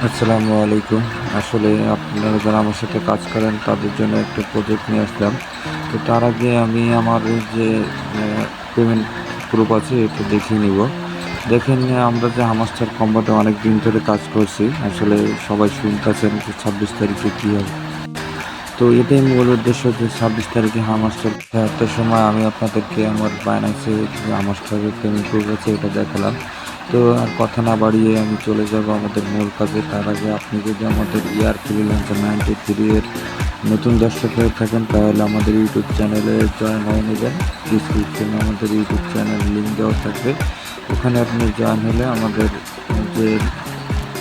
আসসালামু আলাইকুম। আসলে আপনারা যারা আমার সাথে কাজ করেন তাদের জন্য একটা প্রজেক্ট নিয়ে আসলাম। তো তার আগে আমি আমার যে পেমেন্ট প্রুফ আছে এটা দেখিয়ে নিব। দেখেন আমরা যে হামাস্টার কম্বাটে অনেক দিন ধরে কাজ করছি। আসলে সবাই শুনতেছেন যে 26 তারিখে কী হবে। তো এটাই মূল উদ্দেশ্য যে 26 তারিখে হামাস্টার খেলার সময় আমি আপনাদেরকে আমার বাইন্যান্সে যে হামাস্টারের পেমেন্ট প্রুফ আছে এটা দেখালাম। তো আর কথা না বাড়িয়ে আমি চলে যাব আমাদের মূল কাজে। তার আগে আপনি যদি আমাদের ফ্রিল্যান্সার 93 এর নতুন দর্শক হয়ে থাকেন তাহলে আমাদের ইউটিউব চ্যানেলে জয়েন হয়ে নেবেন। ডিসক্রিপশনে আমাদের ইউটিউব চ্যানেল লিঙ্ক দেওয়া থাকবে। ওখানে আপনি জয়েন হলে আমাদের যে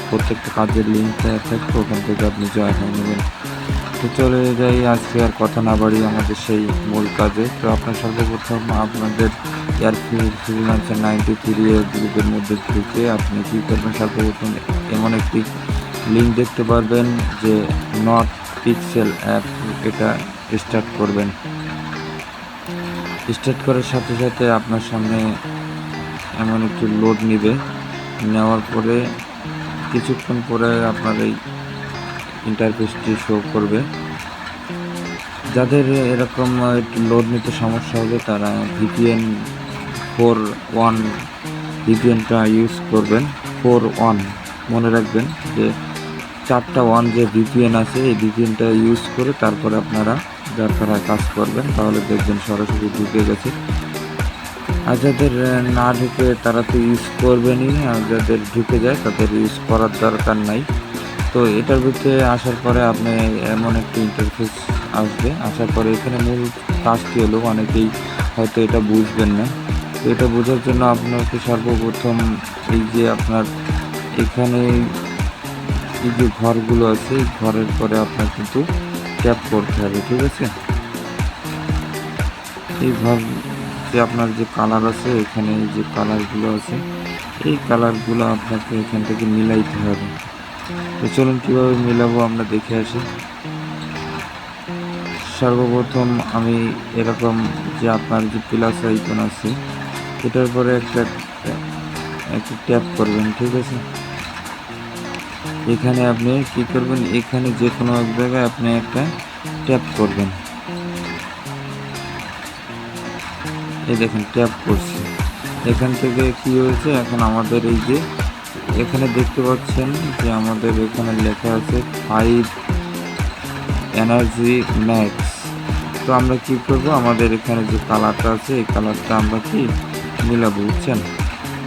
প্রত্যেকটা কাজের লিঙ্ক দেওয়া থাকবে ওখান থেকে আপনি জয়েন হয়ে নেবেন। তো চলে যাই আজকে আর কথা না বাড়িয়ে আমাদের সেই মূল কাজে। তো আপনার সর্বপ্রথম আপনাদের ফ্রিল্যান্সার 93 এর গ্রুপের মধ্যে ঢুকে আপনি কী করবেন, সর্বপ্রথম এমন একটি লিঙ্ক দেখতে পারবেন যে নট পিক্সেল অ্যাপ, এটা স্টার্ট করবেন। স্টার্ট করার সাথে সাথে আপনার সামনে এমন একটি লোড নেবে। নেওয়ার পরে কিছুক্ষণ পরে আপনার এই ইন্টারফেসটি শো করবে। যাদের এরকম একটু লোড নিতে সমস্যা হবে তারা ভিপিএন 4.1 ভিপিএনটা ইউজ করবেন। 4.1 মনে রাখবেন যে 4টা 1 যে ভিপিএন আছে এই ভিপিএনটা ইউজ করে তারপরে আপনারা দরকার হয় কাজ করবেন, তাহলে দেখবেন সরাসরি ঢুকে গেছে। আর যাদের না ঢুকে তারা তো ইউজ করবেনই, আর যাদের ঢুকে যায় তাদের ইউজ করার দরকার নাই। তো এটার ভিতরে আসার পরে আপনি এমন একটি ইন্টারফেস আসবে। আসার পরে এখানে মূল কাজটি হলো, অনেকেই হয়তো এটা বুঝবেন না। তো এটা বোঝার জন্য আপনাকে সর্বপ্রথম এই যে আপনার এখানে এই যে ঘরগুলো আছে এই ঘরের পরে আপনার কিন্তু ট্যাপ করতে হবে, ঠিক আছে। এই ঘর যে আপনার যে কালার আছে এখানে এই যে কালারগুলো আছে এই কালারগুলো আপনাকে এখান থেকে মিলাইতে হবে। তো চলুন কীভাবে মিলাবো আমরা দেখে আসি। সর্বপ্রথম আমি এরকম যে আপনার যে প্লাস আইকন আছে এটার পরে একটা ট্যাপ করবেন, ঠিক আছে। এখানে আপনি কি করবেন, এখানে যে কোনো এক জায়গায় আপনি একটা ট্যাপ করবেন। এই দেখেন ট্যাপ করছি, এখান থেকে কি হয়েছে, এখন আমাদের এই যে এখানে দেখতে পাচ্ছেন যে আমাদের এখানে লেখা আছে 5 এনার্জি ম্যাক্স। তো আমরা কি করব, আমাদের এখানে যে কালারটা আছে এই কালারটা আমরা কি মিলাবো, বুঝছেন।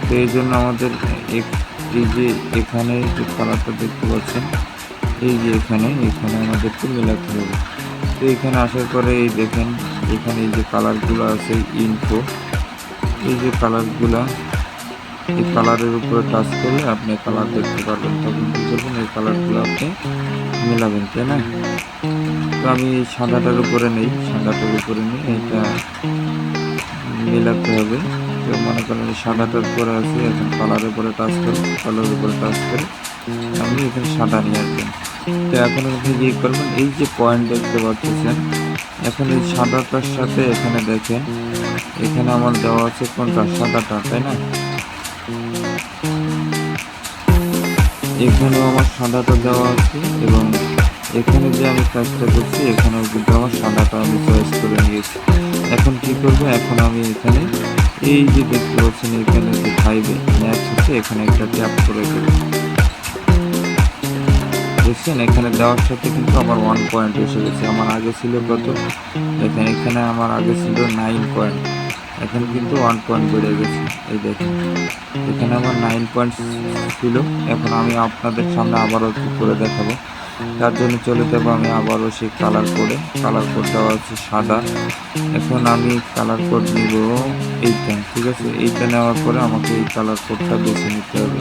তো এই জন্য আমাদের এই যে এখানে যে কালারটা দেখতে পাচ্ছেন এই যে এখানে আমাদেরকে মিলাতে হবে। তো এখানে আসার পরে এই দেখেন এখানে এই যে কালারগুলো আছে ইনফো, এই যে কালারগুলা এই কালারের উপরে টাচ করলে আপনি কালার দেখতে পারবেন, তখন কী করবেন এই কালারগুলো আপনি মেলাবেন, তাই না। তো আমি এই সাদাটার উপরে নেই, এটা মেলাতে হবে। তো মনে করেন এই সাদাটার উপরে আছে, এখন কালারের উপরে টাচ করে আপনি এখানে সাদা নিয়ে আসবেন। তো এখন আপনি যে করবেন এই যে পয়েন্ট দেখতে পাচ্ছেন, এখন এই সাদাটার সাথে এখানে দেখেন এখানে আমার দেওয়া আছে কোনটা, সাদাটা, তাই না। এখানেও আমার সাদাটা দেওয়া আছে এবং এখানে যে আমি কাজটা করছি এখানেও কিন্তু আমার সাদাটা আমি চয়েস করে নিয়েছি। এখন কি করব, এখন আমি এখানে এই যে দেখতে পাচ্ছেন এখানে যে 5 ম্যাক্স হচ্ছে এখানে একটা ট্যাপ করে দেবো, দেখছেন। এখানে দেওয়ার সাথে কিন্তু আমার 1 পয়েন্ট এসে গেছে। আমার আগে ছিল কত, দেখেন এখানে আমার আগে ছিল 9 পয়েন্ট, এখন কিন্তু 1 পয়েন্ট বেড়ে গেছে। এই দেখেন এখানে আমার 9 পয়েন্ট ছিল। এখন আমি আপনাদের সামনে আবারও একটু করে দেখাবো। তার জন্য চলে যাবো আমি আবারও সেই কালার কোড দেওয়া আছে সাদা। এখন আমি কালার কোড নিব এইটা, ঠিক আছে। এইটা নেওয়ার পরে আমাকে এই কালার কোডটা বেছে নিতে হবে।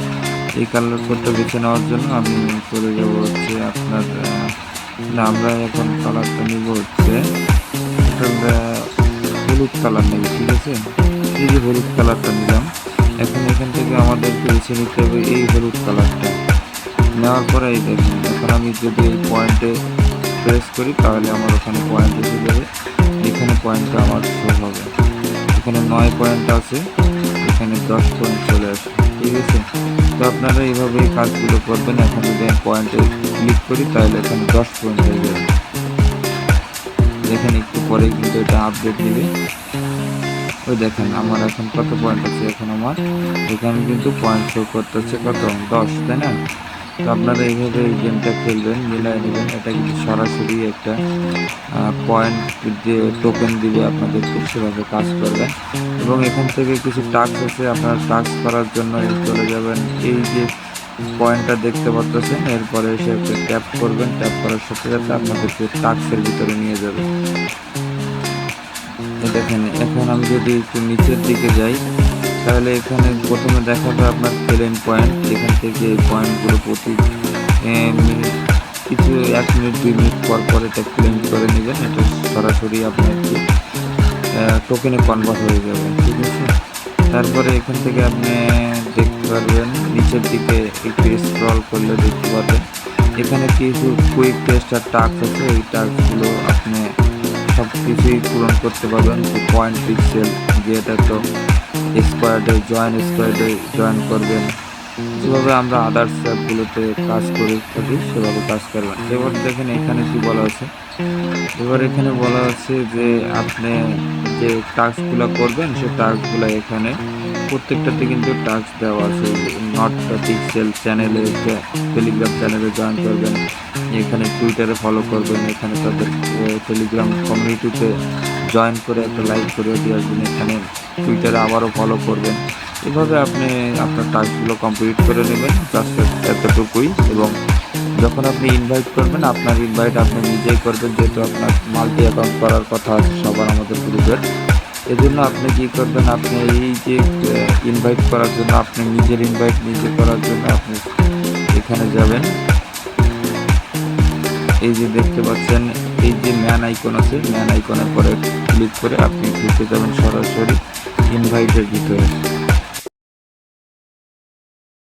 এই কালার কোডটা বেছে নেওয়ার জন্য আমি চলে যাব হচ্ছে আপনার আমরা এখন কালারটা নিব হচ্ছে হলুদ কালার নেব, ঠিক আছে। এই যে হলুদ কালারটা নিলাম, এখন এখান থেকে আমাদেরকে বেছে নিতে হবে এই হলুদ কালারটা। নেওয়ার পরে এই দেখুন এখন আমি যদি এই পয়েন্টে প্রেস করি তাহলে আমার ওখানে পয়েন্ট এসে যাবে, এখানে পয়েন্টটা আমার শো হবে। এখানে 9 পয়েন্ট আছে, এখানে 10 পয়েন্ট চলে আসে। ঠিক আছে, তো আপনারা এইভাবে কাজগুলো করবেন। এখন যদি আমি পয়েন্টে ক্লিক করি তাহলে এখানে 10 পয়েন্ট হয়ে যাবে। দেখেন একটু পরে কিন্তু এটা আপডেট নেবে। ওই দেখেন আমার এখন কত পয়েন্ট আছে, এখন আমার এখানে কিন্তু পয়েন্ট শো করতেছে কত 10, তাই না? তো আপনারা এইভাবে এই গেমটা খেলবেন, মিলাই নেবেন। এটা কিন্তু সরাসরি একটা পয়েন্ট যে টোকেন দিবে আপনাদেরকে, সেভাবে কাজ করবেন। এবং এখান থেকে কিছু টাস্ক আছে, আপনারা টাস্ক করার জন্য চলে যাবেন এই যে পয়েন্টটা দেখতে পাচ্ছেন, এরপরে এসে একটা ট্যাপ করবেন। ট্যাপ করার সাথে সাথে আপনাদেরকে টাস্কের ভিতরে নিয়ে যাবে। দেখেন এখন আমি যদি একটু নিচের দিকে যাই তাহলে এখানে প্রথমে দেখাবে আপনার ক্লেম পয়েন্ট। এখান থেকে এই পয়েন্টগুলো প্রতি মিনিট কিছু 1 মিনিট 2 মিনিট পর পর এটা ক্লেম করে নেবেন। এটা সরাসরি আপনার টোকেনে কনভার্ট হয়ে যাবে। ঠিক আছে, তারপরে এখান থেকে আপনি দেখতে পারবেন নিচের দিকে একটু স্ক্রল করলে দেখতে পাবেন এখানে কিছু কুইক টেস্ট আর টাস্ক আছে। এই টাস্কগুলো আপনি সব কিছুই পূরণ করতে পারবেন। পয়েন্ট পিক্সেল যেটা তো স্কোয়াডে জয়েন করবেন, যেভাবে আমরা আদার্স অ্যাপগুলোতে কাজ করে থাকি সেভাবে কাজ করবেন। এবার দেখেন এখানে কি বলা আছে, এবার এখানে বলা আছে যে আপনি যে টাস্কগুলো করবেন সেই টাস্কগুলো এখানে প্রত্যেকটাতে কিন্তু টাস্ক দেওয়া আছে। নট দ্য পিক্সেল চ্যানেলে, টেলিগ্রাম চ্যানেলে জয়েন করবেন, এখানে টুইটারে ফলো করবেন, এখানে তাদের টেলিগ্রাম কমিউনিটিতে জয়েন করে একটা লাইক করে দিয়ে আসবেন, এখানে টুইটারে আবারও ফলো করবেন। এভাবে আপনি আপনার টাস্কগুলো কমপ্লিট করে নেবেন, জাস্ট এতটুকুই। এবং যখন আপনি ইনভাইট করবেন, আপনার ইনভাইট আপনি নিজেই করবেন, যেহেতু আপনার মাল্টি অ্যাকাউন্ট করার কথা আছে সবার আমাদের গ্রুপের। এজন্য আপনি কী করবেন, আপনি এই যে ইনভাইট করার জন্য আপনি নিজের ইনভাইট নিজে করার জন্য আপনি এখানে যাবেন। এই যে দেখতে পাচ্ছেন এই যে ম্যান আইকন আছে, ম্যান আইকনের পরে ক্লিক করে আপনি ঢুকে যাবেন সরাসরি ইনভাইটের ভিতরে।